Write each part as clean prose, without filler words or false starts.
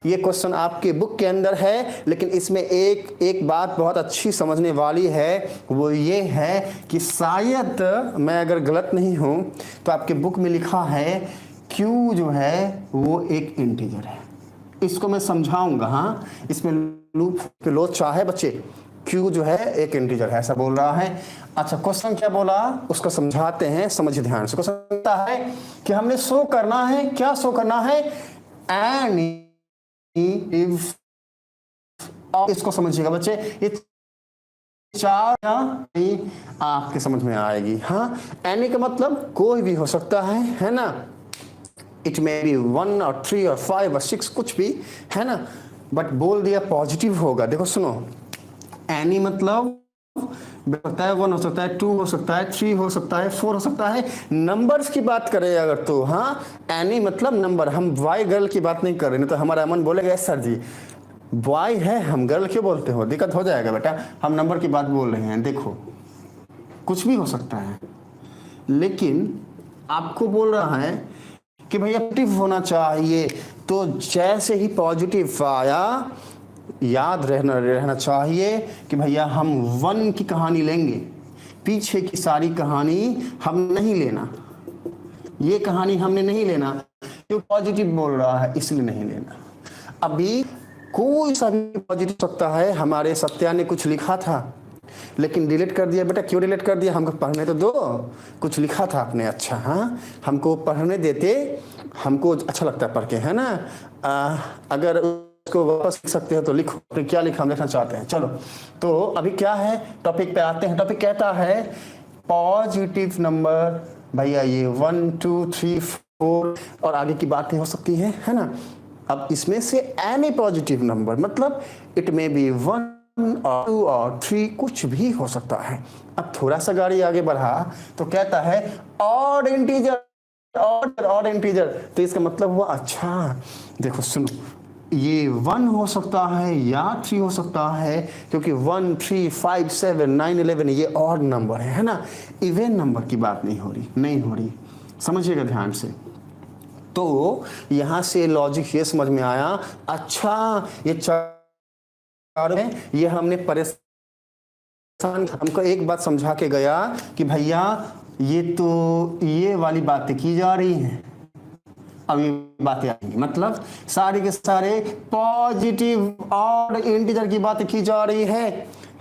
ये क्वेश्चन आपके बुक के अंदर है, लेकिन इसमें एक बात बहुत अच्छी समझने वाली है, वो ये है कि शायद मैं अगर गलत नहीं हूं तो आपके बुक में लिखा है Q जो है वो एक इंटीजर है। इसको मैं समझाऊंगा। हाँ, इसमें लूप पे लोच चाहे बच्चे, Q जो है एक इंटीजर है ऐसा बोल रहा है। अच्छा, क्वेश्चन क्या बोला उसको समझाते हैं, समझिए ध्यान से। क्वेश्चन कहता है कि हमने शो करना है, क्या शो करना है, एंड इफ, इसको समझिएगा बच्चे, ये चार आपके समझ में आएगी। हाँ, एनी का मतलब कोई भी हो सकता है ना, इट मे बी 1 और 3 और 5 और 6 कुछ भी, है ना, बट बोल दिया पॉजिटिव होगा। देखो सुनो, एनी मतलब हो सकता है 1 हो सकता है, 2 हो सकता है, 3 हो सकता है, 4 हो सकता है। नंबर्स की बात करें अगर तो हाँ, एनी मतलब नंबर। हम बॉय गर्ल की बात नहीं कर रहे, नहीं तो हमारा अमन बोलेगा सर जी बॉय है हम गर्ल क्यों बोलते हो, दिक्कत हो जाएगा बेटा। हम नंबर की बात बोल रहे हैं। देखो कुछ भी हो सकता है, लेकिन आपको बोल रहा है कि भैया पॉजिटिव होना चाहिए। तो जैसे ही पॉजिटिव आया, याद रहना चाहिए कि भैया हम 1 की कहानी लेंगे, पीछे की सारी कहानी हम नहीं लेना। ये कहानी हमने नहीं लेना, क्यों पॉजिटिव बोल रहा है इसलिए नहीं लेना। अभी कोई सा भी पॉजिटिव सकता है। हमारे सत्या ने कुछ लिखा था लेकिन डिलीट कर दिया। बेटा क्यों डिलीट कर दिया, हमको पढ़ने तो दो। कुछ लिखा था आपने, अच्छा हाँ, हमको पढ़ने देते, हमको अच्छा लगता है पढ़ के, है ना। अगर उसको वापस लिख सकते हो तो लिखो, फिर क्या लिखा हम देखना चाहते हैं। चलो तो अभी क्या है, टॉपिक पे आते हैं। टॉपिक कहता है पॉजिटिव नंबर, भैया ये 1 2 3 4 और आगे की बातें हो सकती हैं, है ना। अब इसमें से एनी पॉजिटिव नंबर मतलब इट मे बी 1 और 2 और 3 कुछ भी हो सकता है। अब थोड़ा सा गाड़ी आगे बढ़ा तो कहता है ऑड इंटीजर, ऑड इंटीजर। तो इसका मतलब हुआ, अच्छा देखो सुनो, ये 1 हो सकता है या 3 हो सकता है, क्योंकि 1 3 5 7 9 11 ये ऑड नंबर है ना। इवन नंबर की बात नहीं हो रही, समझिएगा ध्यान से। तो यहां से लॉजिक ये समझ में आया, अच्छा ये चार है, ये हमने परेशान, हमको एक बात समझा के गया कि भैया ये तो ये वाली बातें की जा रही हैं। अब ये बातें आएंगी, मतलब सारे के सारे पॉजिटिव ऑड इंटीजर की बातें की जा रही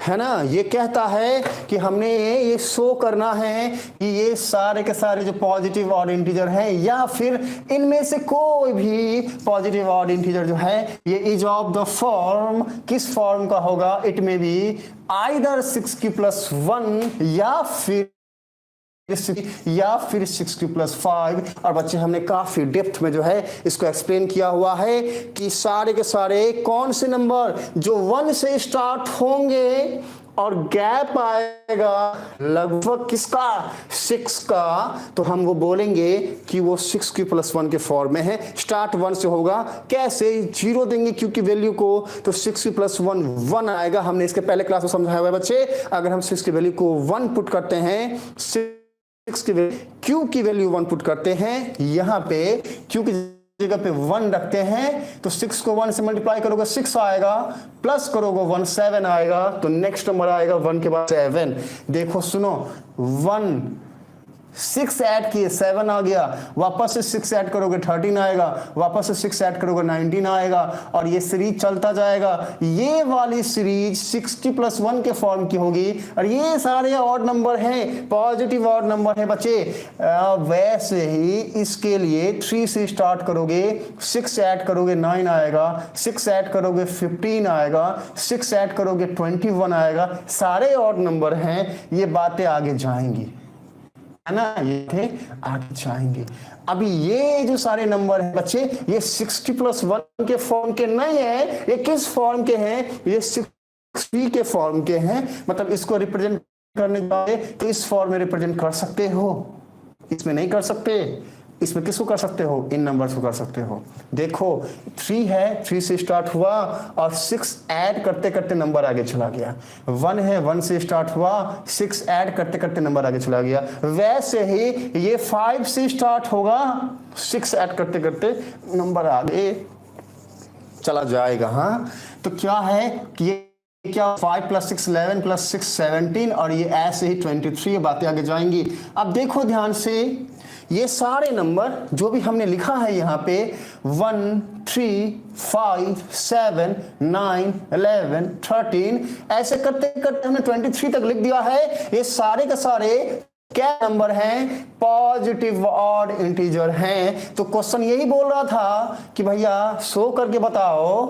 है ना। ये कहता है कि हमने ये शो करना है कि ये सारे के सारे जो पॉजिटिव ऑड इंटीजर है, या फिर इनमें से कोई भी पॉजिटिव ऑड इंटीजर जो है ये इज ऑफ द फॉर्म, किस फॉर्म का होगा, it may be either 6q+1 या फिर 6q+5। और बच्चे हमने काफी डेप्थ में जो है इसको एक्सप्लेन किया हुआ है कि सारे के सारे कौन से नंबर जो 1 से स्टार्ट होंगे और गैप आएगा लगभग किसका, 6 का, तो हम वो बोलेंगे कि वो 6q+1 के फॉर्म में है। स्टार्ट 1 से होगा, कैसे 0 देंगे q की वैल्यू को, तो 6q+1 1 आएगा। हमने इसके पहले क्लास में समझाया हुआ है बच्चे। अगर हम 6 की वैल्यू को 1 पुट करते हैं, Q की वैल्यू 1 पुट करते हैं, यहां पे Q की जगह पे 1 रखते हैं, तो 6 को 1 से मल्टीप्लाई करोगे 6 आएगा, प्लस करोगे 1 7 आएगा, तो नेक्स्ट नंबर आएगा 1 के बाद 7। देखो सुनो, 1 6 ऐड किए 7 आ गया, वापस से 6 ऐड करोगे 13 आएगा, वापस से 6 ऐड करोगे 19 आएगा, और ये सीरीज चलता जाएगा। ये वाली सीरीज 60+1 के फॉर्म की होगी, और ये सारे ऑड नंबर हैं, पॉजिटिव ऑड नंबर है बच्चे। वैसे ही इसके लिए 3 से स्टार्ट करोगे, 6 ऐड करोगे 9 आएगा, 6 ऐड करोगे 15 आएगा, 6 ऐड करोगे 21 आएगा। सारे ऑड नंबर हैं, ये बातें आगे जाएंगी, है ना, ये थे आगे जाएंगे। अभी ये जो सारे नंबर हैं बच्चे, ये 60+1 के फॉर्म के नहीं है। ये किस फॉर्म के हैं, ये 6 के फॉर्म के हैं। मतलब इसको रिप्रेजेंट करने जाए तो इस फॉर्म में रिप्रेजेंट कर सकते हो, इसमें नहीं कर सकते। इसमें किसको कर सकते हो, इन नंबर्स को कर सकते हो। देखो 3 है, 3 से स्टार्ट हुआ और 6 ऐड करते करते नंबर आगे चला गया। 1 है, 1 से स्टार्ट हुआ, 6 ऐड करते करते नंबर आगे चला गया। वैसे ही ये 5 से स्टार्ट होगा, 6 ऐड करते करते नंबर आगे चला जाएगा। हाँ, तो क्या है कि ये क्या 5 + 6 11 + 6 17 और ये ऐसे ही 23, ये बातें आगे जाएंगी। अब देखो ध्यान से, ये सारे नंबर जो भी हमने लिखा है यहाँ पे 1 3 5 7 9 11 13 ऐसे करते करते हमने 23 तक लिख दिया है। ये सारे के सारे क्या नंबर हैं? पॉजिटिव ऑड इंटीजर हैं। तो क्वेश्चन यही बोल रहा था कि भैया शो करके बताओ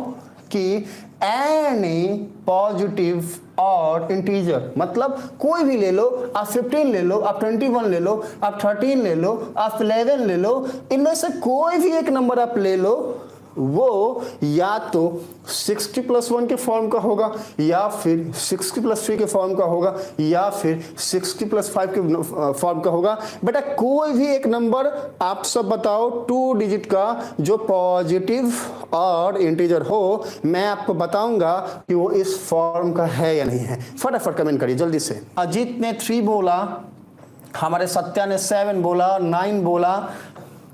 कि एनी पॉजिटिव ऑड इंटीजर, मतलब कोई भी ले लो, आप 15 ले लो, आप 21 ले लो, आप 13 ले लो, आप 11 ले लो, इनमें से कोई भी एक नंबर आप ले लो, वो या तो 60 + 1 के फॉर्म का होगा, या फिर 60 + 3 के फॉर्म का होगा, या फिर 60 + 5 के फॉर्म का होगा। बेटा कोई भी एक नंबर आप सब बताओ 2 डिजिट का जो पॉजिटिव और इंटीजर हो, मैं आपको बताऊंगा कि वो इस फॉर्म का है या नहीं है। फटाफट कमेंट करिए जल्दी से। अजीत ने 3 बोला, हमारे सत्या ने 7 बोला, 9 बोला,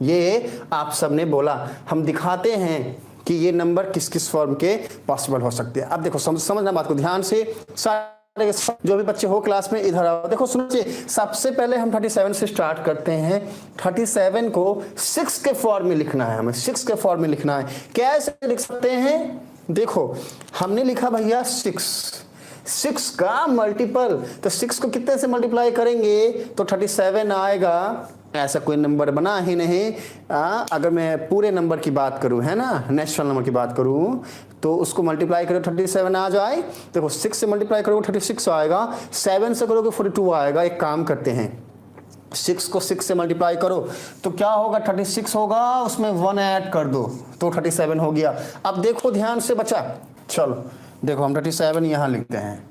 ये आप सब ने बोला। हम दिखाते हैं कि ये नंबर किस किस फॉर्म के पॉसिबल हो सकते हैं। अब देखो समझना बात को ध्यान से, सारे जो भी बच्चे हो क्लास में इधर आओ। देखो सुनिए, सबसे पहले हम 37 से स्टार्ट करते हैं। 37 को 6 के फॉर्म में लिखना है, हमें 6 के फॉर्म में लिखना है। कैसे लिख सकते हैं? देखो हमने लिखा भैया 6 का मल्टीपल, तो 6 को कितने से मल्टीप्लाई करेंगे तो 37 आएगा। ऐसा कोई नंबर बना ही नहीं। अगर मैं पूरे नंबर की बात करूं, है ना, नेचुरल नंबर की बात करूं, तो उसको मल्टीप्लाई करो 37 आ जाए। देखो 6 से मल्टीप्लाई करोगे 36 आएगा, 7 से करोगे 42 आएगा। एक काम करते हैं, 6 को 6 से मल्टीप्लाई करो तो क्या होगा, 36 होगा, उसमें 1 ऐड कर दो तो 37 हो गया। अब देखो ध्यान से बच्चा, चलो देखो हम 37 यहाँ लिखते हैं।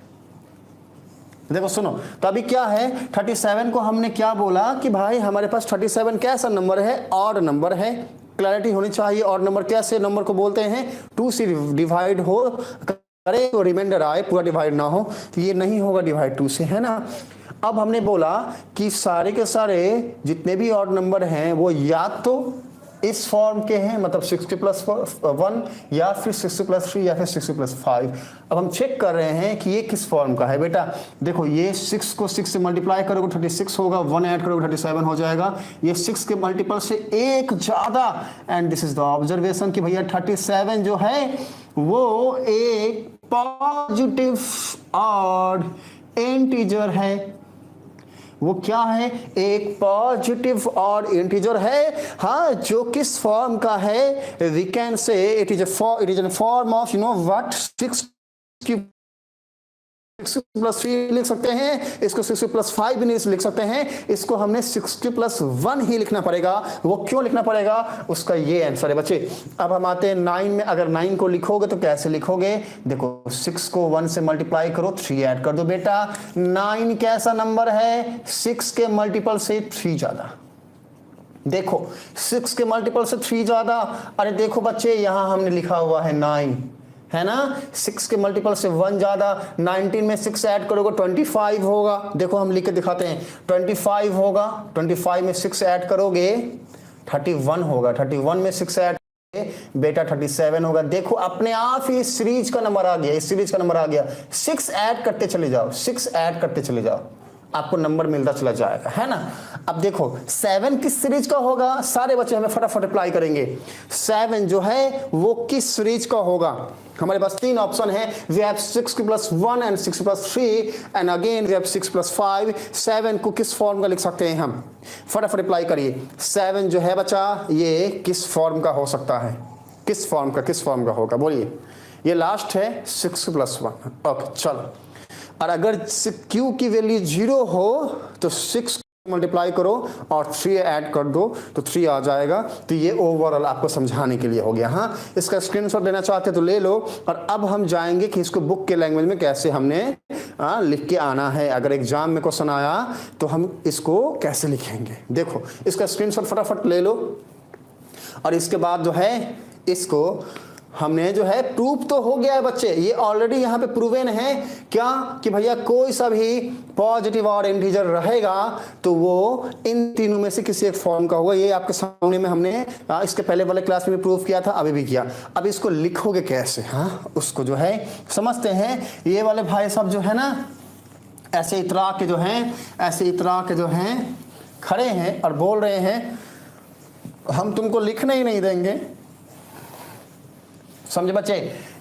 देखो सुनो, तो अभी क्या है, 37 को हमने क्या बोला कि भाई हमारे पास 37 कैसा नंबर है? ऑड नंबर है। क्लैरिटी होनी चाहिए, ऑड नंबर कैसे नंबर को बोलते हैं? 2 से डिवाइड हो करे तो रिमाइंडर आए, पूरा डिवाइड ना हो, तो ये नहीं होगा डिवाइड 2 से, है ना। अब हमने बोला कि सारे के सारे जितने भी ऑड नंबर हैं वो या तो इस फॉर्म के हैं, मतलब 60 + 1 या फिर 60 + 3 या फिर 60 + 5। अब हम चेक कर रहे हैं कि ये किस फॉर्म का है। बेटा देखो, ये 6 को 6 से मल्टीप्लाई करोगे 36 होगा, 1 ऐड करोगे 37 हो जाएगा। ये 6 के मल्टीपल से एक ज़्यादा, and this is the observation कि भैया 37 जो है वो एक पॉजिटिव ऑड इंटीजर है। वो क्या है? एक पॉजिटिव ऑड इंटीजर है। हाँ, जो किस फॉर्म का है? We can say it is in form of what 6 + 3 लिख सकते हैं, इसको 60 + 5 भी नहीं लिख सकते हैं, इसको हमने 60 + 1 ही लिखना पड़ेगा। वो क्यों लिखना पड़ेगा? उसका ये आंसर है बच्चे। अब हम आते हैं 9 में। अगर 9 को लिखोगे तो कैसे लिखोगे? देखो 6 को 1 से मल्टीप्लाई करो, 3 ऐड कर दो। बेटा 9 कैसा नंबर है? 6 के मल्टीपल से 3 ज्यादा। देखो 6 के मल्टीपल से 3 ज्यादा। अरे देखो बच्चे, यहां हमने लिखा हुआ है 9, है ना। 6 के मल्टीपल से 1 ज्यादा। 19 में 6 ऐड करोगे 25 होगा। देखो हम लिख के दिखाते हैं, 25 होगा। 25 में 6 ऐड करोगे 31 होगा। 31 में 6 ऐड बेटा 37 होगा। देखो अपने आप ही इस सीरीज का नंबर आ गया, इस सीरीज का नंबर आ गया। 6 ऐड करते चले जाओ, 6 ऐड करते चले जाओ, आपको नंबर मिलता चला जाएगा, है ना। अब देखो 7 किस सीरीज का होगा? सारे बच्चे हमें फटाफट अप्लाई करेंगे। 7 जो है वो किस सीरीज का होगा? हमारे पास 3 ऑप्शन है। We have 6 + 1 and 6 + 3 and again we have 6 + 5। 7 को किस फॉर्म का लिख सकते हैं हम? फटाफट अप्लाई करिए। 7 जो है बच्चा ये किस फॉर्म का हो सकता है? किस फॉर्म का होगा बोलिए? ये लास्ट है 6 + 1। ओके चलो, और अगर क्यू की वैल्यू 0 हो तो 6 मल्टीप्लाई करो और 3 ऐड कर दो तो 3 आ जाएगा। तो ये ओवरऑल आपको समझाने के लिए हो गया। हाँ, इसका स्क्रीनशॉट लेना चाहते तो ले लो। और अब हम जाएंगे कि इसको बुक के लैंग्वेज में कैसे हमने लिख के आना है। अगर एग्जाम में क्वेश्चन आया तो हम इसको कैसे लिखेंगे। देखो इसका स्क्रीनशॉट फटाफट ले लो और इसके बाद जो है इसको हमने जो है प्रूव तो हो गया है बच्चे, ये ऑलरेडी यहाँ पे प्रूवन है क्या कि भैया कोई सा भी पॉजिटिव और इंटीजर रहेगा तो वो इन तीनों में से किसी एक फॉर्म का होगा। ये आपके सामने में हमने इसके पहले वाले क्लास में प्रूव किया था, अभी भी किया। अब इसको लिखोगे कैसे, हाँ उसको जो है समझते हैं। ये वाले भाई साहब जो है ना ऐसे इतरा के जो हैं, ऐसे इतरा के जो हैं खड़े हैं और बोल रहे हैं हम तुमको लिखने ही नहीं देंगे। समझे बच्चे,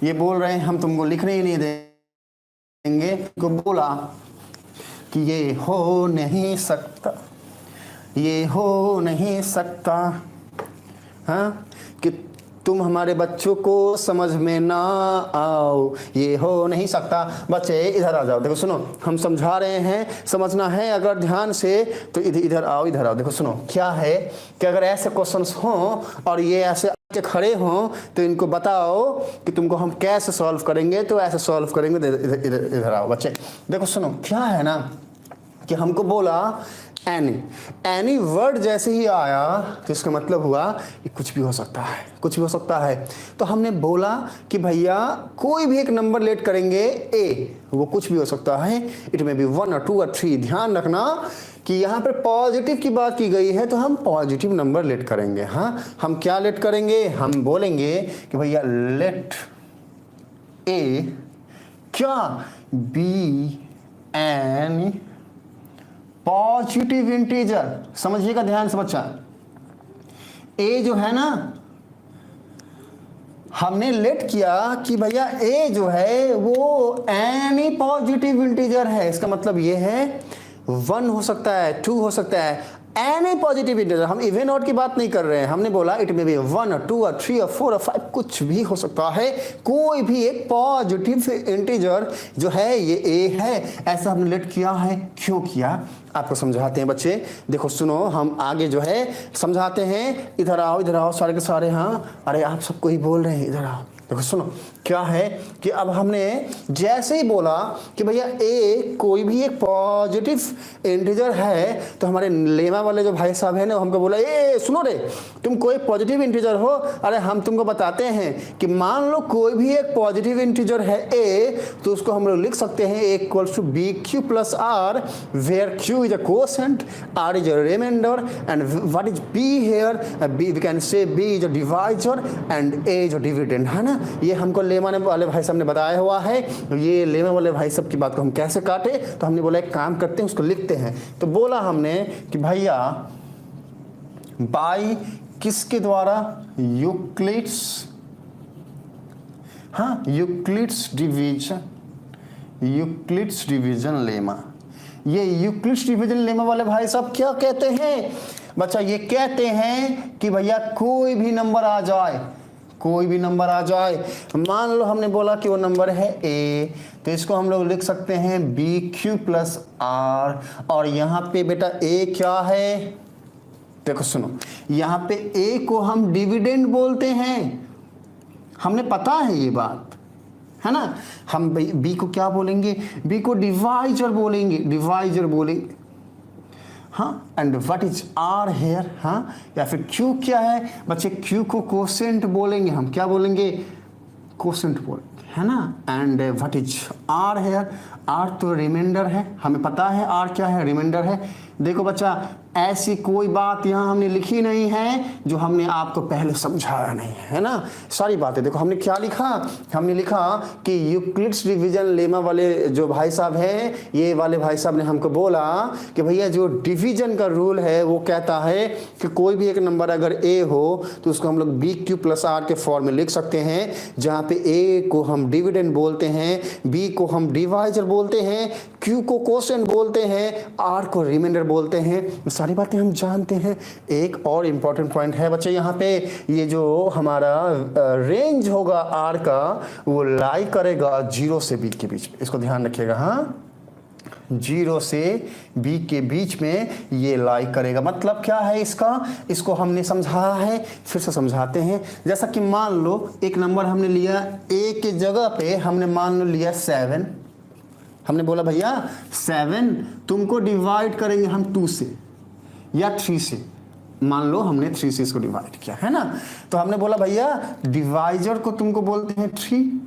ये बोल रहे हैं हम तुमको लिखने ही नहीं देंगे। को बोला कि ये हो नहीं सकता, ये हो नहीं सकता, हाँ कि तुम हमारे बच्चों को समझ में ना आओ, ये हो नहीं सकता। बच्चे इधर आ जाओ, देखो सुनो, हम समझा रहे हैं, समझना है अगर ध्यान से तो इधर आओ, इधर आओ। देखो सुनो क्या है कि अगर ऐसे क्वेश्चंस हों और ये ऐसे के खड़े हों तो इनको बताओ कि तुमको हम कैसे सॉल्व करेंगे, तो ऐसे सॉल्व करेंगे। इधर आओ बच्चे, देखो सुनो क्या है ना कि हमको बोला एनी वर्ड जैसे ही आया तो इसका मतलब हुआ कि कुछ भी हो सकता है, कुछ भी हो सकता है। तो हमने बोला कि भैया कोई भी एक नंबर लेट करेंगे ए, वो कुछ भी हो सकता है। इट में बी 1 और 2 और 3। ध्यान रखना कि यहाँ पर पॉजिटिव की बात की गई है तो हम पॉजिटिव नंबर लेट करेंगे। हाँ हम क्या लेट करेंगे, हम बोलेंगे कि भैया लेट ए क्या बी एन पॉजिटिव इंटीजर। समझिएगा ध्यान से बच्चा, ए जो है ना हमने लेट किया कि भैया ए जो है वो एनी पॉजिटिव इंटीजर है। इसका मतलब ये है 1 हो सकता है, 2 हो सकता है, एनी पॉजिटिव इंटीजर। हम इवन ऑड की बात नहीं कर रहे हैं, हमने बोला इट में भी 1 और 2 और 3 और 4 और 5 कुछ भी हो सकता है। कोई भी एक पॉजिटिव इंटीजर जो है ये ए है, ऐसा हमने लेट किया है। क्यों किया आपको समझाते हैं बच्चे। देखो सुनो, हम आगे जो है समझाते हैं। इधर आओ सारे के सारे। हाँ अरे आप सबको ही बोल रहे हैं, इधर आओ। देखो सुनो क्या है कि अब हमने जैसे ही बोला कि भैया ए कोई भी एक पॉजिटिव इंटीजर है तो हमारे लेमा वाले जो भाई साहब हैं ना हमको बोला ए सुनो रे, तुम कोई पॉजिटिव इंटीजर हो। अरे हम तुमको बताते हैं कि मान लो कोई भी एक पॉजिटिव इंटीजर है ए, तो उसको हम लोग लिख सकते हैं A equals to B Q plus R, where Q is a quotient, R is a remainder and what is B here, B we can say B is a divisor and A is a dividend, है ना। ये हमको lemma वाले भाई साहब ने बताया हुआ है। ये लेमा वाले भाई साहब की बात को हम कैसे काटे, तो हमने बोला एक काम करते हैं उसको लिखते हैं। तो बोला हमने कि भैया बाई किसके द्वारा, यूक्लिड्स, हाँ यूक्लिड्स डिवीजन लेमा। ये यूक्लिड्स डिवीजन लेमा वाले भाई साहब क्या कहते हैं बच्चा, ये कहते हैं कि भैया कोई भी नंबर आ जाए, कोई भी नंबर आ जाए। मान लो हमने बोला कि वो नंबर है ए, तो इसको हम लोग लिख सकते हैं बी क्यू प्लस आर। और यहाँ पे बेटा ए क्या है, देखो सुनो, यहाँ पे ए को हम डिविडेंड बोलते हैं। हमने पता है ये बात, है ना। हम बी को क्या बोलेंगे, बी को डिवाइजर बोलेंगे, हाँ। And what is R here, हाँ। या फिर क्यू क्या है बच्चे, क्यू को कोसेंट बोलेंगे। हम क्या बोलेंगे, कोसेंट बोलेंगे, है ना। And what is R here, R तो रिमाइंडर है, हमें पता है आर क्या है, रिमाइंडर है। देखो बच्चा ऐसी कोई बात यहाँ हमने लिखी नहीं है जो हमने आपको पहले समझाया नहीं है ना। सारी बातें देखो हमने क्या लिखा, हमने लिखा कि यूक्लिड्स डिवीजन लेमा वाले जो भाई साहब हैं, ये वाले भाई साहब ने हमको बोला कि भैया जो डिवीजन का रूल है वो कहता है कि कोई भी एक नंबर अगर ए हो तो उसको हम लोग बी क्यू प्लस आर के फॉर्म में लिख सकते हैं, जहाँ पे ए को हम डिविडेंड बोलते हैं, बी को हम डिवाइजर बोलते हैं, क्यू को कोसेंट बोलते हैं, आर को रिमाइंडर बोलते हैं। सारी बातें हम जानते हैं। एक और इम्पॉर्टेंट पॉइंट है बच्चे, यहाँ पे ये जो हमारा रेंज होगा आर का वो लाई करेगा 0 से बी के बीच में, इसको ध्यान रखिएगा। हाँ 0 से बी के बीच में ये लाई करेगा। मतलब क्या है इसको हमने समझाया है, फिर से समझाते हैं। जैसा कि मान लो एक नंबर हमने लिया ए के जगह पे हमने मान लो लिया 7। हमने बोला भैया 7 तुमको डिवाइड करेंगे हम 2 से या 3 से, मान लो हमने 3 से इसको डिवाइड किया है ना, तो हमने बोला भैया डिवाइजर को तुमको बोलते हैं 3,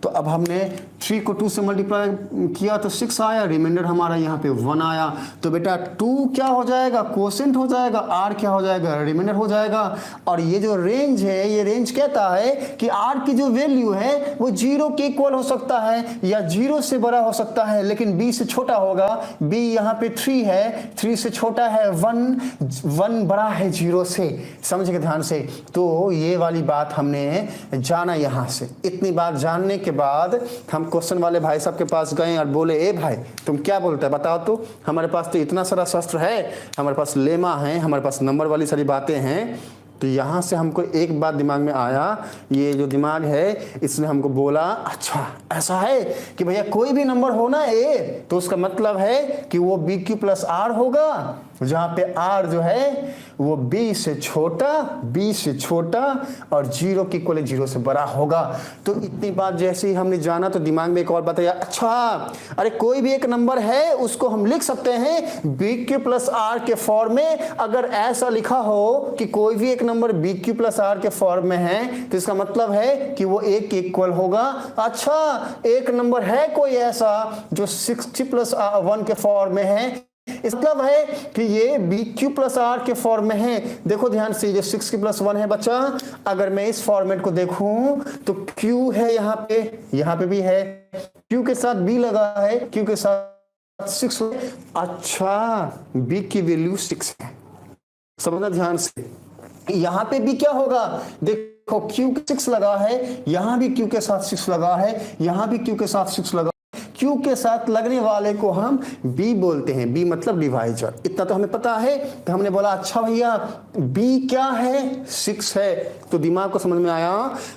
तो अब हमने 3 को 2 से मल्टीप्लाई किया तो 6 आया, रिमाइंडर हमारा यहाँ पे 1 आया। तो बेटा 2 क्या हो जाएगा, कोसेंट हो जाएगा, r क्या हो जाएगा, रिमाइंडर हो जाएगा। और ये जो रेंज है, ये रेंज कहता है कि r की जो वैल्यू है वो 0 के इक्वल हो सकता है या 0 से बड़ा हो सकता है, लेकिन b से छोटा होगा। b यहाँ पे 3 है, 3 से छोटा है 1 बड़ा है 0 से, समझिए ध्यान से। तो ये वाली बात हमने जाना यहाँ से। इतनी बात जानने के बाद हम क्वेश्चन वाले भाई साहब के पास गए और बोले ए भाई तुम क्या बोलते हैं बताओ तो, हमारे पास तो इतना सारा शस्त्र है, हमारे पास लेमा है, हमारे पास नंबर वाली सारी बातें हैं। तो यहाँ से हमको एक बात दिमाग में आया, ये जो दिमाग है इसने हमको बोला अच्छा ऐसा है कि भैया कोई भी नंबर हो ना ए, तो उसका मतलब है कि वो बी क्यू प्लस आर होगा, जहाँ पे आर जो है वो b से छोटा और 0 की इक्वल 0 से बड़ा होगा। तो इतनी बात जैसे ही हमने जाना तो दिमाग में एक और बात आया, अच्छा अरे कोई भी एक नंबर है उसको हम लिख सकते हैं बी क्यू प्लस आर के फॉर्म में। अगर ऐसा लिखा हो कि कोई भी एक number B Q plus R के फॉर्म में है तो इसका मतलब है कि वो 1 के इक्वल होगा। अच्छा एक नंबर है कोई ऐसा जो 60 प्लस 1 के फॉर्म में है, इसका मतलब है कि ये बी क्यू प्लस आर के फॉर्म में है। देखो ध्यान से, जो 6 की प्लस 1 है बच्चा, अगर मैं इस फॉर्मेट को देखूं तो Q है यहाँ पे भी है, Q के साथ B लगा है, Q के साथ 6। अच्छा B की वैल्यू 6 है, समझना ध्यान से। यहाँ पे भी क्या होगा, देखो Q के 6 लगा है, यहाँ भी Q के साथ 6 लगा है, यहाँ भी Q के साथ 6 लगा। Q के साथ लगने वाले को हम B बोलते हैं, B मतलब डिवाइजर। इतना तो हमें पता है। तो हमने बोला अच्छा भैया B क्या है, 6 है। तो दिमाग को समझ में आया,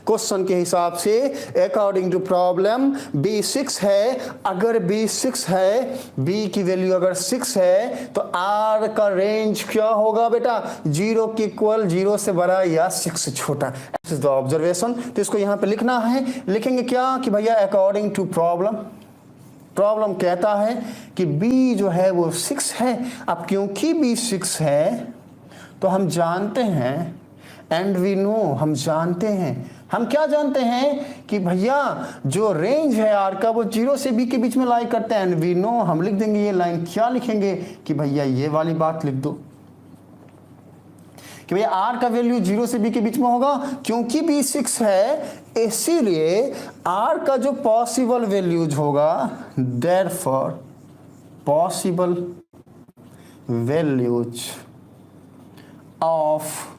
क्वेश्चन के हिसाब से अकॉर्डिंग टू प्रॉब्लम B 6 है। अगर B 6 है, B की वैल्यू अगर 6 है तो R का रेंज क्या होगा बेटा, 0 के इक्वल, 0 से बड़ा या 6 से छोटा। This is the observation. तो इसको यहाँ पे लिखना है, लिखेंगे क्या कि भैया अकॉर्डिंग टू प्रॉब्लम कहता है कि B जो है वो 6 है। अब क्योंकि B 6 है तो हम जानते हैं एंड वी नो, हम जानते हैं, हम क्या जानते हैं कि भैया जो रेंज है R का वो 0 से B के बीच में लाई करते हैं। एंड वी नो, हम लिख देंगे ये लाइन, क्या लिखेंगे कि भैया ये वाली बात लिख दो कि भैया R का वैल्यू 0 से B के बीच में होगा। क्योंकि B 6 है इसीलिए R का जो पॉसिबल वैल्यूज होगा, therefore possible values of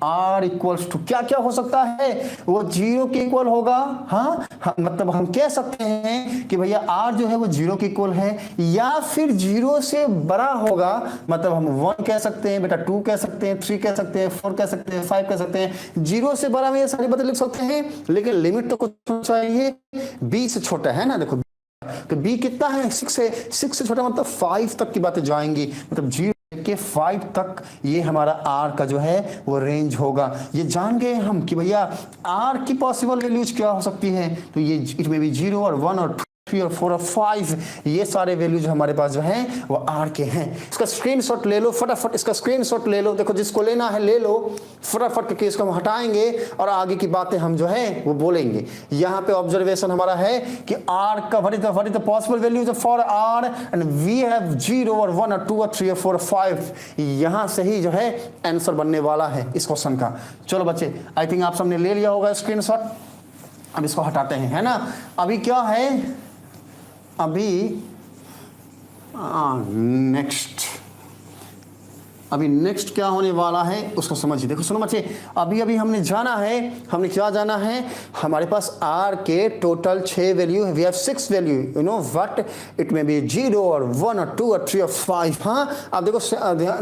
R equals to क्या क्या हो सकता है, वो 0 के इक्वल होगा। हाँ, मतलब हम कह सकते हैं कि भैया R जो है वो 0 के इक्वल है या फिर 0 से बड़ा होगा। मतलब हम 1 कह सकते हैं बेटा, 2 कह सकते हैं, 3 कह सकते हैं, 4 कह सकते हैं, 5 कह सकते हैं। 0 से बड़ा में ये सारी बातें लिख सकते हैं, लेकिन लिमिट तो कुछ चाहिए, B से छोटा है ना। देखो तो B कितना है, 6 है, 6 से छोटा मतलब 5 तक की बातें जाएंगी, मतलब 0 के 5 तक ये हमारा R का जो है वो रेंज होगा। ये जान गए हम कि भैया R की पॉसिबल वैल्यूज क्या हो सकती है। तो ये इट में भी 0 और 1 और 3 और 4 और 5, ये सारे वैल्यूज हमारे पास जो हैं वो R के हैं। इसका स्क्रीनशॉट ले लो फटाफट, इसका स्क्रीनशॉट ले लो। देखो जिसको लेना है ले लो फटाफट करके, इसको हम हटाएंगे और आगे की बातें हम जो है वो बोलेंगे। यहाँ पे ऑब्जर्वेशन हमारा है कि R का what is the possible values for R and we have 0 और 1 और 2 और 3 और 4 और 5। यहाँ से ही जो है आंसर बनने वाला है इस क्वेश्चन का। चलो बच्चे, आई थिंक आप सबने ले लिया होगा स्क्रीनशॉट। अब इसको हटाते हैं, है ना। अभी क्या है, अभी नेक्स्ट क्या होने वाला है उसको समझिए। देखो सुनो बच्चे, अभी हमने जाना है, हमने क्या जाना है, हमारे पास R के टोटल 6 वैल्यू है। We have 6 value, you know what, it may be 0 और 1 और 2 और 3 और 5। हाँ अब देखो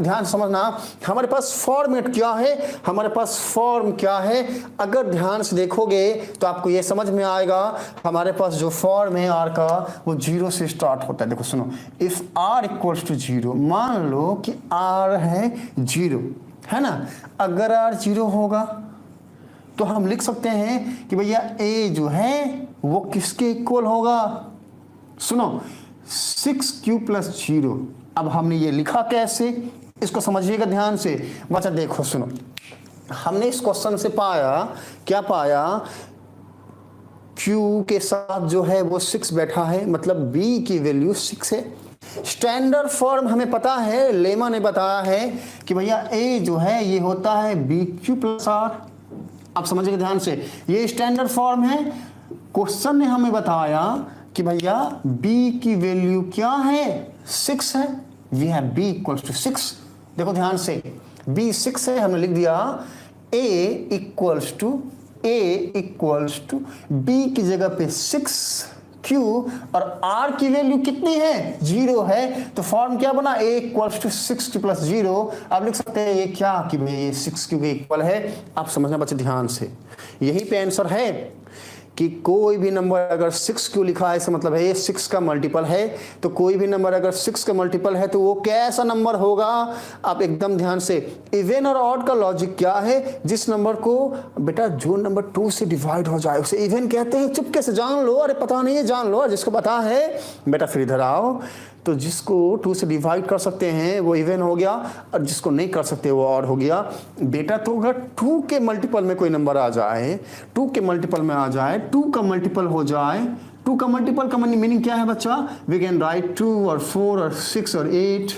ध्यान समझना, हमारे पास फॉर्मेट क्या है, हमारे पास फॉर्म क्या है। अगर ध्यान से देखोगे तो आपको ये समझ में आएगा, हमारे पास जो फॉर्म है R का वो 0 से स्टार्ट होता है। देखो सुनो, इफ R इक्वल्स टू 0, मान लो कि R है 0, है ना। अगर R 0 होगा तो हम लिख सकते हैं कि भैया A जो है वो किसके इक्वल होगा। सुनो 6Q प्लस 0। अब हमने ये लिखा कैसे, इसको समझिएगा ध्यान से बच्चा। देखो सुनो, हमने इस क्वेश्चन से पाया, क्या पाया, Q के साथ जो है वो 6 बैठा है, मतलब B की वैल्यू 6 है। स्टैंडर्ड फॉर्म हमें पता है, लेमा ने बताया है कि भैया A जो है ये होता है BQ प्लस R। आप समझिएगा ध्यान से, ये स्टैंडर्ड फॉर्म है। क्वेश्चन ने हमें बताया कि भैया B की वैल्यू क्या है, 6 है। We have B equals to 6। देखो ध्यान से, B 6 है, हमने लिख दिया A इक्वल्स टू B की जगह पे 6 Q, और R की वैल्यू कितनी है, 0 है। तो फॉर्म क्या बना, A equals to 6Q plus 0। आप लिख सकते हैं ये क्या, कि भाई ये 6Q के इक्वल है। आप समझना बच्चे ध्यान से, यही पे आंसर है कि कोई भी नंबर अगर 6Q लिखा है इसका मतलब है ये 6 का मल्टीपल है। तो कोई भी नंबर अगर 6 का मल्टीपल है तो वो कैसा नंबर होगा। आप एकदम ध्यान से, इवन और ऑड का लॉजिक क्या है, जिस नंबर को बेटा जो नंबर 2 से डिवाइड हो जाए उसे इवन कहते हैं। चुपके से जान लो, अरे पता नहीं है जान लो, जिसको पता है बेटा फिर इधर आओ। तो जिसको 2 से डिवाइड कर सकते हैं वो इवन हो गया, और जिसको नहीं कर सकते वो ऑड हो गया बेटा। तो अगर 2 के मल्टीपल में कोई नंबर आ जाए, 2 के मल्टीपल में आ जाए, 2 का मल्टीपल हो जाए, 2 का मल्टीपल का मीनिंग क्या है बच्चा, वी कैन राइट 2 और 4 और 6 और 8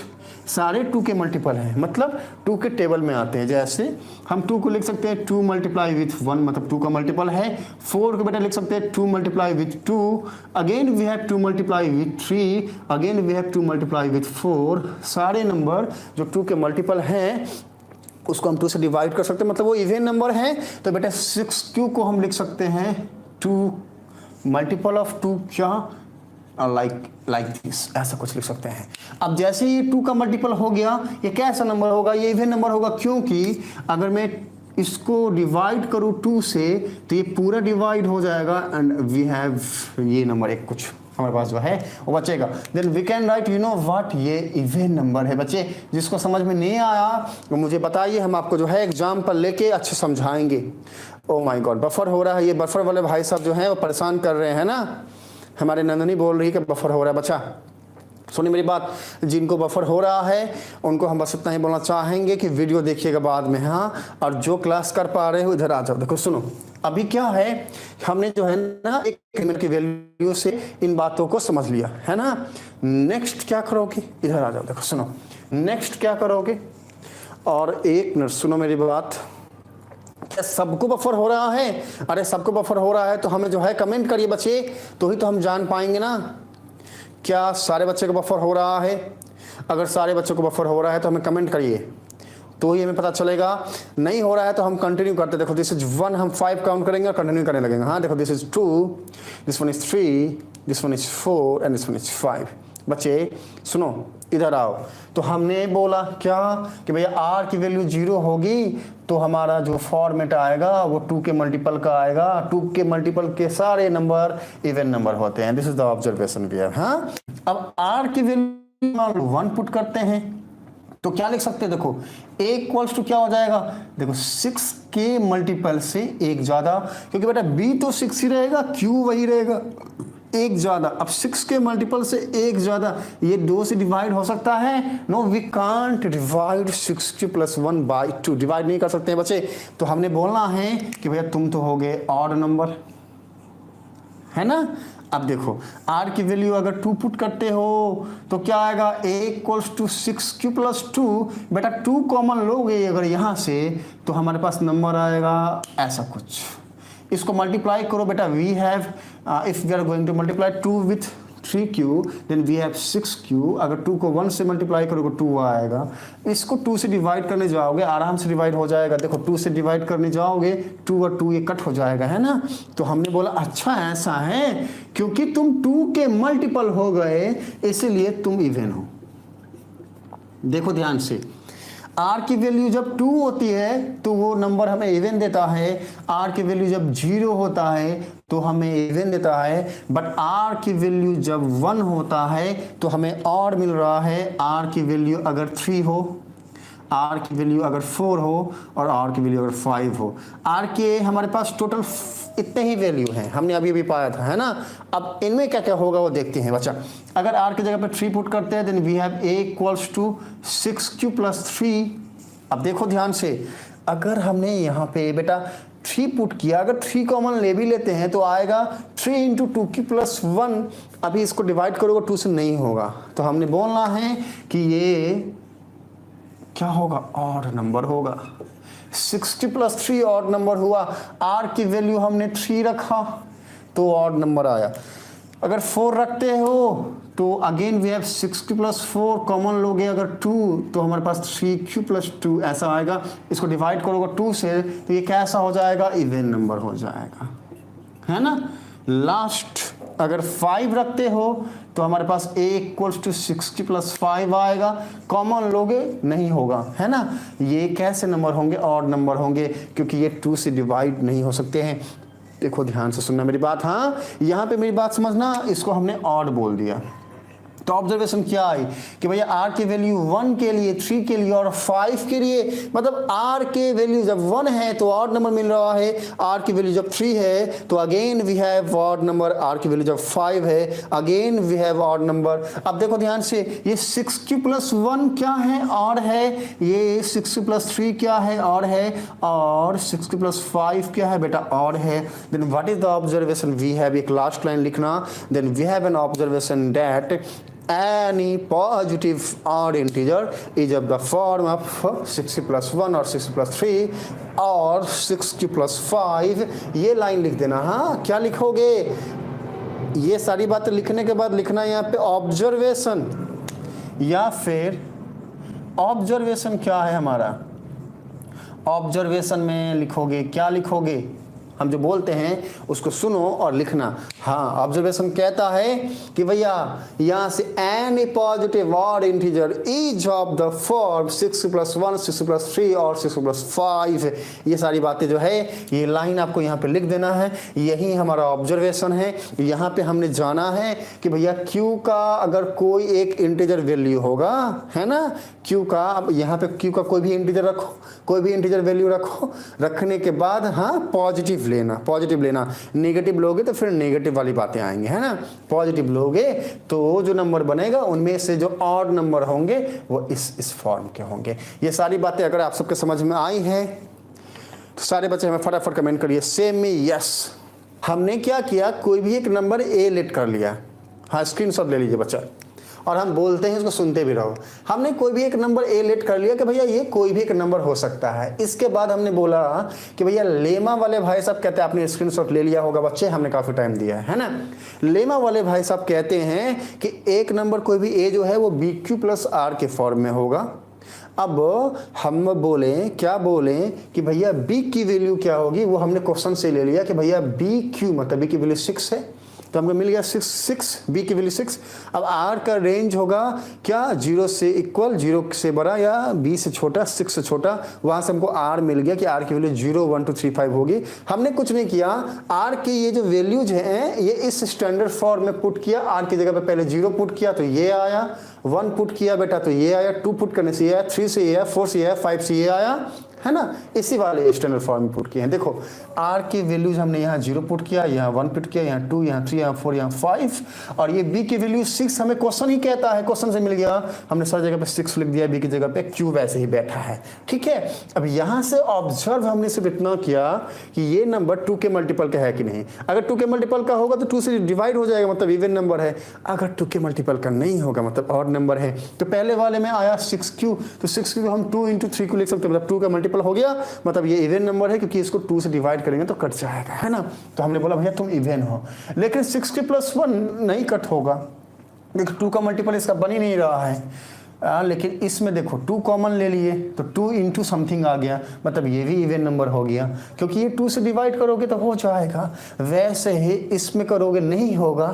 सारे 2 के मल्टीपल हैं, मतलब 2 के टेबल में आते हैं। जैसे हम 2 को लिख सकते हैं 2 मल्टीप्लाई विथ 1, मतलब 2 का मल्टीपल है। 4 को बेटा लिख सकते हैं 2 multiply with 2, again we have 2 multiply with 3, again we have 2 multiply with 4। सारे नंबर जो 2 के मल्टीपल हैं उसको हम 2 से डिवाइड कर सकते हैं, मतलब वो इवन नंबर है। तो बेटा 6Q को हम लिख सकते हैं 2 मल्टीपल ऑफ 2 क्या, लाइक दिस, ऐसा कुछ लिख सकते हैं। अब जैसे ही 2 का मल्टीपल हो गया, ये कैसा नंबर होगा, ये इवन नंबर होगा, क्योंकि अगर मैं इसको डिवाइड करूं 2 से तो ये पूरा डिवाइड हो जाएगा, एंड वी हैव ये नंबर एक कुछ हमारे पास जो है वो बचेगा। Then we can write, you know what, ये इवन नंबर है। बच्चे जिसको समझ में नहीं आया तो मुझे बताइए, हम आपको जो है एग्जाम्पल लेके अच्छे समझाएंगे। ओ माय गॉड, बफर हो रहा है, ये बफर वाले भाई साहब जो हैं वो परेशान कर रहे हैं ना। हमारे नंदनी बोल रही है कि बफर हो रहा है। बच्चा सुनिए मेरी बात, जिनको बफर हो रहा है उनको हम बस इतना ही बोलना चाहेंगे कि वीडियो देखिएगा बाद में, हाँ। और जो क्लास कर पा रहे हो इधर आ जाओ। देखो सुनो, अभी क्या है, हमने जो है ना एक मिनट की वैल्यू से इन बातों को समझ लिया है ना। नेक्स्ट क्या करोगे, इधर आ जाओ। देखो सुनो, नेक्स्ट क्या करोगे, और एक मिनट सुनो मेरी बात, क्या सबको बफर हो रहा है? अरे सबको बफर हो रहा है तो हमें जो है कमेंट करिए बच्चे, तो ही तो हम जान पाएंगे ना क्या सारे बच्चे को बफर हो रहा है। अगर सारे बच्चों को बफर हो रहा है तो हमें कमेंट करिए, तो ही हमें पता चलेगा। नहीं हो रहा है तो हम कंटिन्यू करते। देखो दिस इज 1, हम 5 काउंट करेंगे और कंटिन्यू करने लगेंगे। हाँ देखो, this is 2, this one is 3, this one is 4 and this one is 5। बच्चे सुनो, इधर आओ। तो हमने बोला क्या कि भैया R की वैल्यू 0 होगी तो हमारा जो फॉर्मेट आएगा वो 2 के मल्टीपल का आएगा। 2 के मल्टीपल के सारे नंबर इवन नंबर होते हैं। This is the observation we have. हाँ, अब R की वैल्यू 1 पुट करते हैं तो क्या लिख सकते हैं, देखो A इक्वल्स टू क्या हो जाएगा, देखो 6 के मल्टीपल से एक ज्यादा, क्योंकि बेटा B तो 6 ही रहेगा, Q वही रहेगा, एक ज्यादा। अब 6 के मल्टीपल से एक ज्यादा, ये 2 से डिवाइड हो सकता है? No, we can't divide 6Q plus 1 by 2, divide नहीं कर सकते हैं बच्चे। तो हमने बोलना है कि भैया तुम तो हो गए ऑड नंबर, है ना। अब देखो R की वैल्यू अगर 2 पुट करते हो तो क्या आएगा, A equals to 6Q plus 2। बेटा 2 कॉमन लोगे अगर यहाँ से तो हमारे पास नंबर आएगा ऐसा कुछ। इसको मल्टीप्लाई करो बेटा, we have if we are going to multiply 2 with 3Q then we have 6Q। अगर 2 को 1 से मल्टीप्लाई करोगे 2 आएगा। इसको 2 से डिवाइड करने जाओगे आराम से डिवाइड हो जाएगा। देखो 2 से डिवाइड करने जाओगे 2 और 2 ये कट हो जाएगा, है ना। तो हमने बोला अच्छा ऐसा है, क्योंकि तुम 2 के मल्टीपल हो गए इसलिए तुम इवन हो। देखो ध्यान से, R की वैल्यू जब 2 होती है तो वो नंबर हमें इवन देता है। R की वैल्यू जब 0 होता है तो हमें इवन देता है। बट R की वैल्यू जब 1 होता है तो हमें ऑड मिल रहा है। R की वैल्यू अगर 3 हो, आर की वैल्यू अगर 4 हो और आर की वैल्यू अगर 5 हो, आर के हमारे पास टोटल इतने ही वैल्यू हैं, हमने अभी अभी पाया था, है ना। अब इनमें क्या क्या होगा वो देखते हैं बच्चा। अगर आर की जगह पे 3 पुट करते हैं, then we have a equals to 6q plus 3। अब देखो ध्यान से, अगर हमने यहाँ पे बेटा 3 पुट किया, अगर 3 कॉमन ले भी लेते हैं तो आएगा 3 इंटू 2q प्लस 1। अभी इसको डिवाइड करोगे 2 से नहीं होगा, तो हमने बोलना है कि ये क्या होगा, ऑड नंबर होगा। 60 प्लस 3 ऑड नंबर हुआ, आर की वैल्यू हमने 3 रखा तो ऑड नंबर आया। अगर 4 रखते हो तो again we have 60 plus 4, common लोगे अगर 2 तो हमारे पास 3q प्लस 2 ऐसा आएगा। इसको डिवाइड करोगे 2 से तो ये कैसा हो जाएगा, इवन नंबर हो जाएगा, है ना। लास्ट अगर 5 रखते हो तो हमारे पास a इक्वल्स टू 60 प्लस 5 आएगा, कॉमन लोगे नहीं होगा, है ना। ये कैसे नंबर होंगे, ऑड नंबर होंगे, क्योंकि ये 2 से डिवाइड नहीं हो सकते हैं। देखो ध्यान से सुनना मेरी बात, हाँ यहाँ पे मेरी बात समझना, इसको हमने ऑड बोल दिया। तो ऑब्जर्वेशन क्या आई कि भैया आर की वैल्यू 1 के लिए, 3 के लिए और 5 के लिए, मतलब आर के वैल्यू जब 1 है तो ऑड नंबर मिल रहा है, आर की वैल्यू जब 3 है तो again we have odd number, R की वैल्यू जब 5 है again we have odd number. अब देखो ध्यान से, ये 6q प्लस 1 क्या है, ऑड है, ये 6q प्लस 3 क्या है, ऑड है, और 6q प्लस 5 क्या है बेटा, ऑड है। Then what is the observation we have, एक लास्ट लाइन लिखना, then we have an observation that any positive odd integer is of the form of 60 plus 1 और 60 plus 3 और 6q plus 5। ये line लिख देना। हाँ क्या लिखोगे, ये सारी बातें लिखने के बाद लिखना यहाँ पे ऑब्जर्वेशन, या फिर ऑब्जर्वेशन क्या है हमारा, ऑब्जर्वेशन में लिखोगे, क्या लिखोगे, हम जो बोलते हैं उसको सुनो और लिखना। हाँ ऑब्जर्वेशन कहता है कि भैया यहाँ से any positive odd integer is of the form 6 plus 1, 6 plus 3 और 6 प्लस 5। ये सारी बातें जो है ये लाइन आपको यहाँ पे लिख देना है, यही हमारा ऑब्जर्वेशन है। यहाँ पे हमने जाना है कि भैया q का अगर कोई एक इंटीजर वैल्यू होगा, है ना, q का, अब यहाँ पे q का कोई भी इंटीजर रखो, कोई भी इंटीजर वैल्यू रखो, रखने के बाद हाँ पॉजिटिव लेना, पॉजिटिव लेना, नेगेटिव लोगे तो फिर नेगेटिव वाली बातें आएंगी, है ना। पॉजिटिव लोगे तो जो नंबर बनेगा उनमें से जो ऑड नंबर होंगे वो इस फॉर्म के होंगे। ये सारी बातें अगर आप सबके समझ में आई हैं तो सारे बच्चे हमें फटाफट कमेंट करिए सेम में यस। हमने क्या किया, कोई भी एक नंबर ए लेट कर लिया, हाँ स्क्रीनशॉट ले लीजिए बच्चा, और हम बोलते हैं इसको सुनते भी रहो। हमने कोई भी एक नंबर ए लेट कर लिया कि भैया ये कोई भी एक नंबर हो सकता है। इसके बाद हमने बोला कि भैया लेमा वाले भाई साहब कहते हैं, आपने स्क्रीनशॉट ले लिया होगा बच्चे, हमने काफ़ी टाइम दिया है ना। लेमा वाले भाई साहब कहते हैं कि एक नंबर कोई भी ए जो है वो बी क्यू प्लस आर के फॉर्म में होगा। अब हम बोलें, क्या बोलें कि भैया बी की वैल्यू क्या होगी, वो हमने क्वेश्चन से ले लिया कि भैया बी क्यू मतलब बी की वैल्यू 6 है, तो हमको मिल गया 6 बी की वैल्यू 6। अब आर का रेंज होगा क्या, 0 से इक्वल, 0 से बड़ा या बी से छोटा, 6 से छोटा, वहाँ से हमको आर मिल गया कि आर की वैल्यू 0 1 2 3 5 होगी। हमने कुछ नहीं किया, आर के ये जो वैल्यूज हैं ये इस स्टैंडर्ड फॉर्म में पुट किया। आर की जगह पे पहले 0 पुट किया तो ये आया, 1 पुट किया बेटा तो ये आया, 2 पुट करने से ये आया, 3 से ये आया, 4 से ये आया, 5 से ये आया, है ना। इसी वाले स्टैंडर्ड फॉर्म में पुट किए हैं। देखो आर की वैल्यूज हमने यहाँ 0 पुट किया, यहाँ 1 पुट किया, यहाँ 2, यहाँ 3, यहाँ 4, यहाँ 5, और ये बी की वैल्यू 6 हमें क्वेश्चन ही कहता है, क्वेश्चन से मिल गया, हमने सर जगह पे 6 लिख दिया, बी की जगह पे क्यू वैसे ही बैठा है, ठीक है। अब यहाँ से ऑब्जर्व हमने सिर्फ इतना किया कि ये नंबर 2 के मल्टीपल का है कि नहीं। अगर 2 के मल्टीपल का होगा तो 2 से डिवाइड हो जाएगा, मतलब इवन नंबर है। अगर 2 के मल्टीपल का नहीं होगा मतलब ऑड नंबर है। तो पहले वाले में आया 6q, तो 6q हम 2 इंटू 3 को लिख सकते हैं, मतलब 2 का मल्टीपल हो गया, मतलब ये इवन नंबर है क्योंकि इसको 2 से डिवाइड करेंगे तो कट जाएगा, है ना। तो हमने बोला भैया तुम इवन हो, लेकिन 60 प्लस 1 नहीं कट होगा, देखो 2 का मल्टीपल इसका बन ही नहीं रहा है। लेकिन इसमें देखो 2 कॉमन ले लिए तो 2 इंटू समथिंग आ गया, मतलब ये भी इवन नंबर हो गया क्योंकि ये 2 से डिवाइड करोगे तो हो जाएगा। वैसे ही इसमें करोगे नहीं होगा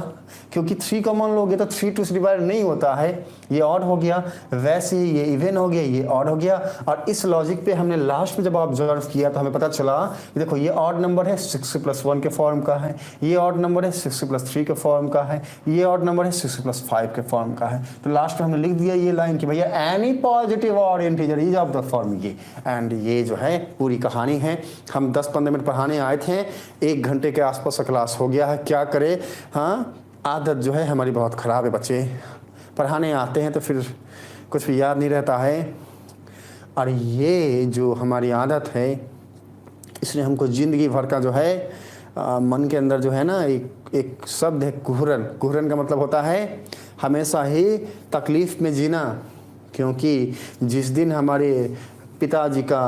क्योंकि 3 कॉमन लोगे तो 3 2 से डिवाइड नहीं होता है, ये ऑड हो गया। वैसे ही ये इवन हो गया, ये ऑड हो गया। और इस लॉजिक पे हमने लास्ट में जब ऑब्जर्व किया तो हमें पता चला कि देखो ये ऑड नंबर है 6 प्लस 1 के फॉर्म का है, ये ऑड नंबर है 6 प्लस 3 के फॉर्म का है, ये ऑड नंबर है 6 प्लस 5 के फॉर्म का है। तो लास्ट में हमने लिख दिया ये लाइन कि भैया एनी पॉजिटिव और integer is of the form ये। एंड ये जो है पूरी कहानी है। हम 10-15 मिनट पढ़ाने आए थे, 1 घंटे के आसपास क्लास हो गया है, क्या करें। हाँ, आदत जो है हमारी बहुत ख़राब है बच्चे, पढ़ाने आते हैं तो फिर कुछ भी याद नहीं रहता है। और ये जो हमारी आदत है इसने हमको ज़िंदगी भर का जो है मन के अंदर जो है ना एक शब्द है कुहरन। कुहरन का मतलब होता है हमेशा ही तकलीफ़ में जीना। क्योंकि जिस दिन हमारे पिताजी का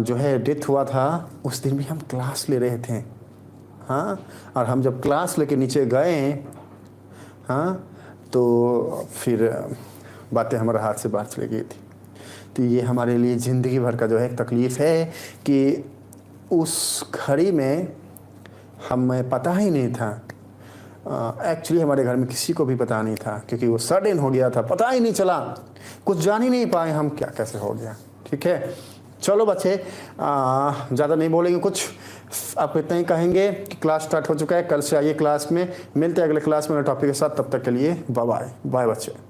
जो है डेथ हुआ था उस दिन भी हम क्लास ले रहे थे। हाँ, और हम जब क्लास लेके नीचे गए हाँ तो फिर बातें हमारे हाथ से बाहर चली गई थी। तो ये हमारे लिए ज़िंदगी भर का जो है तकलीफ़ है कि उस घड़ी में हमें पता ही नहीं था। एक्चुअली हमारे घर में किसी को भी पता नहीं था, क्योंकि वो सडन हो गया था, पता ही नहीं चला, कुछ जान ही नहीं पाए हम क्या कैसे हो गया। ठीक है, चलो बच्चे ज़्यादा नहीं बोलेंगे, कुछ आप इतना ही कहेंगे कि क्लास स्टार्ट हो चुका है। कल से आइए क्लास में, मिलते हैं अगले क्लास में टॉपिक के साथ। तब तक के लिए बाय बाय। बाय बच्चे।